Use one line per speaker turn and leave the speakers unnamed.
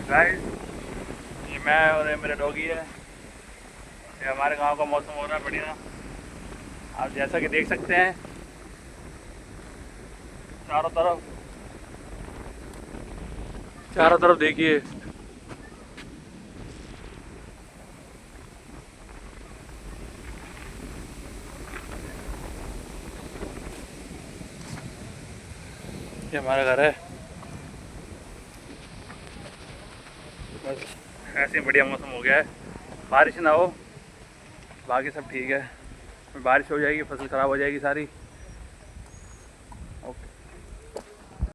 Guys, ये मैं और ये मेरा डॉगी है। ये हमारे गांव का मौसम हो रहा है बढ़िया। आप जैसा कि देख सकते हैं चारों तरफ, चारों तरफ देखिए। ये हमारा घर है। बस ऐसे ही बढ़िया मौसम हो गया है। बारिश ना हो, बाकी सब ठीक है। बारिश हो जाएगी फसल ख़राब हो जाएगी सारी।